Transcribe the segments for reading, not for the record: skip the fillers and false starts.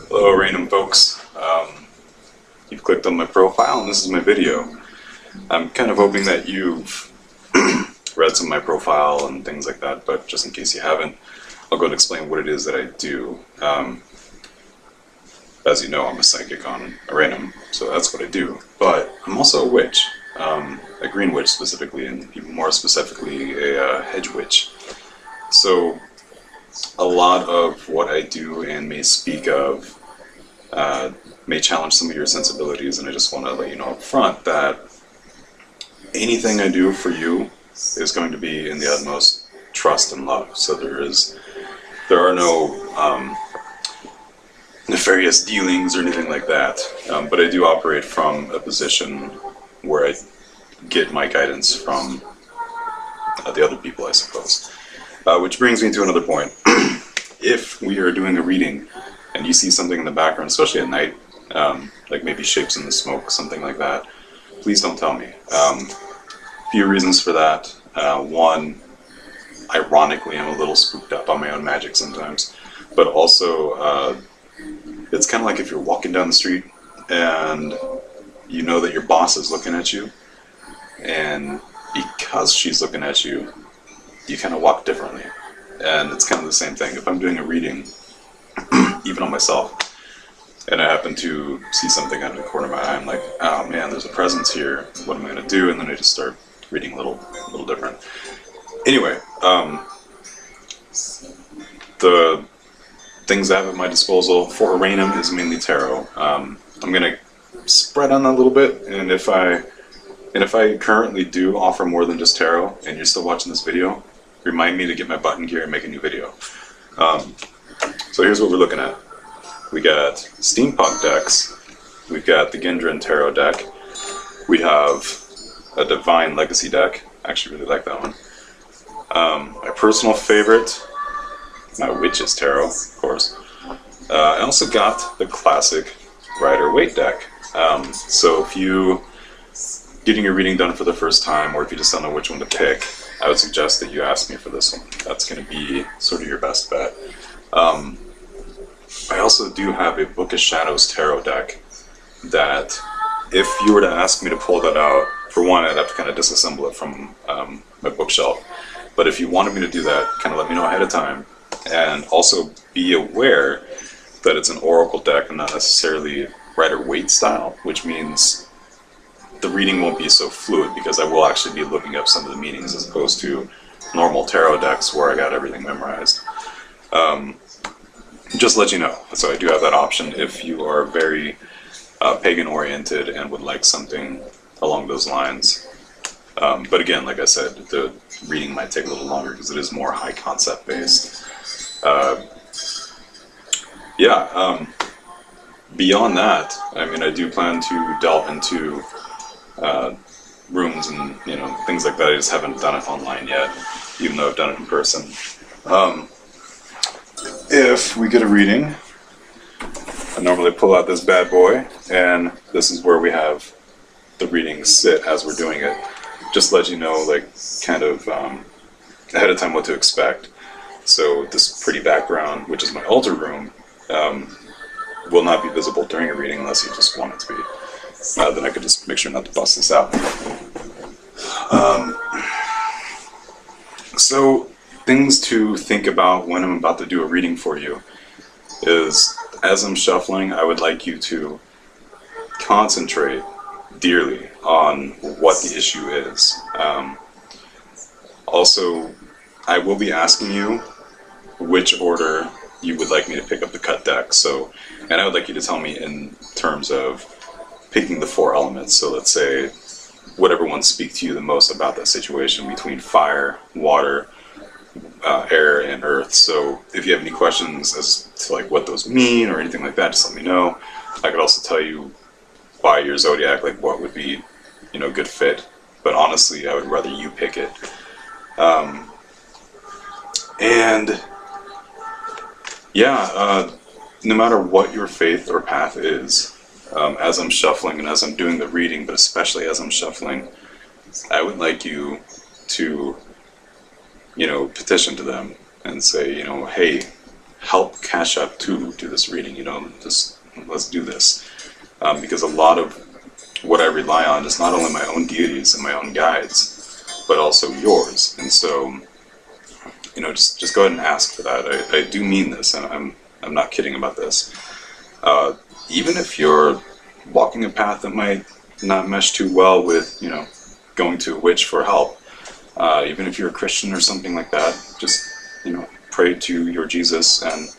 Hello, Oranum folks. You've clicked on my profile and this is my video. I'm kind of hoping that you've read some of my profile and things like that, but just in case you haven't, I'll go and explain what it is that I do. As you know, I'm a psychic on Oranum, so that's what I do. But I'm also a witch, a green witch specifically, and even more specifically a hedge witch. So a lot of what I do and may speak of may challenge some of your sensibilities, and I just want to let you know up front that anything I do for you is going to be in the utmost trust and love. So there are no nefarious dealings or anything like that, but I do operate from a position where I get my guidance from the other people, I suppose. Which brings me to another point. If we are doing a reading and you see something in the background, especially at night, like maybe shapes in the smoke, something like that, please don't tell me. Few reasons for that. One, ironically, I'm a little spooked up on my own magic sometimes, but also it's kind of like if you're walking down the street and you know that your boss is looking at you, and because she's looking at you, you kind of walk differently. And it's kind of the same thing. If I'm doing a reading, even on myself, and I happen to see something out of the corner of my eye, I'm like, oh man, there's a presence here, what am I going to do? And then I just start reading a little different. Anyway, the things I have at my disposal for Oranum is mainly tarot. I'm going to spread on that a little bit, and if I currently do offer more than just tarot, and you're still watching this video, remind me to get my button gear and make a new video. So here's what we're looking at. We got steampunk decks. We've got the Gendron Tarot deck. We have a Divine Legacy deck. I actually really like that one. My personal favorite, my Witch's Tarot, of course. I also got the classic Rider-Waite deck. So if you getting your reading done for the first time, or if you just don't know which one to pick, I would suggest that you ask me for this one. That's going to be sort of your best bet. I also do have a Book of Shadows tarot deck that, if you were to ask me to pull that out, for one, I'd have to kind of disassemble it from my bookshelf. But if you wanted me to do that, kind of let me know ahead of time. And also be aware that it's an oracle deck and not necessarily Rider-Waite style, which means the reading won't be so fluid, because I will actually be looking up some of the meanings as opposed to normal tarot decks where I got everything memorized. Just let you know. So I do have that option if you are very pagan oriented and would like something along those lines. But again, like I said, the reading might take a little longer because it is more high concept based. Beyond that, I mean, I do plan to delve into rooms and things like that. I just haven't done it online yet, even though I've done it in person. If we get a reading, I normally pull out this bad boy, and this is where we have the readings sit as we're doing it. Just let you know, like, kind of ahead of time what to expect. So this pretty background, which is my altar room, will not be visible during a reading unless you just want it to be. Then I could just make sure not to bust this out. So things to think about when I'm about to do a reading for you is, as I'm shuffling, I would like you to concentrate dearly on what the issue is. Also, I will be asking you which order you would like me to pick up the cut deck. So, and I would like you to tell me in terms of picking the 4 elements. So let's say whatever ones speak to you the most about that situation between fire, water, air, and earth. So if you have any questions as to like what those mean or anything like that, just let me know. I could also tell you by your zodiac, like what would be, good fit. But honestly, I would rather you pick it. No matter what your faith or path is, as I'm shuffling and as I'm doing the reading, but especially as I'm shuffling, I would like you to, petition to them and say, hey, help Kashshaptu do this reading. Just let's do this, because a lot of what I rely on is not only my own deities and my own guides, but also yours. And so, just go ahead and ask for that. I do mean this, and I'm not kidding about this. Even if you're walking a path that might not mesh too well with, going to a witch for help, even if you're a Christian or something like that, just, pray to your Jesus and,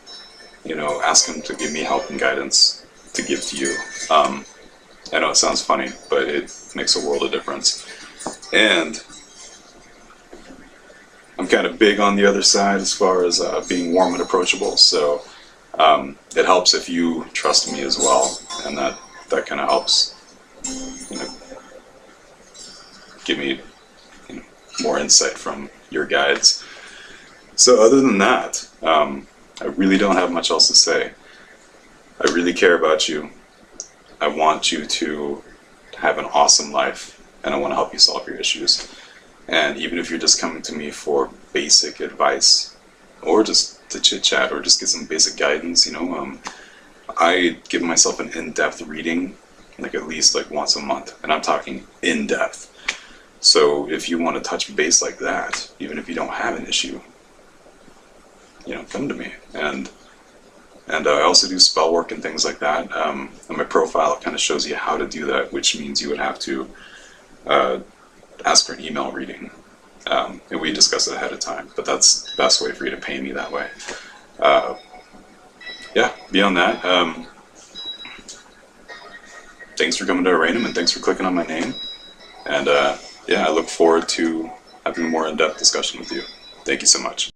ask him to give me help and guidance to give to you. I know it sounds funny, but it makes a world of difference. And I'm kind of big on the other side as far as being warm and approachable, so it helps if you trust me as well, and that kind of helps, give me more insight from your guides. So other than that, I really don't have much else to say. I really care about you. I want you to have an awesome life, and I want to help you solve your issues. And even if you're just coming to me for basic advice, or just to chit-chat, or just get some basic guidance, I give myself an in-depth reading, at least once a month, and I'm talking in-depth. So if you want to touch base like that, even if you don't have an issue, come to me. And I also do spell work and things like that. On my profile, it kind of shows you how to do that, which means you would have to ask for an email reading. And we discuss it ahead of time, but that's the best way for you to pay me that way. Yeah, beyond that, thanks for coming to Oranum, and thanks for clicking on my name. And yeah, I look forward to having a more in-depth discussion with you. Thank you so much.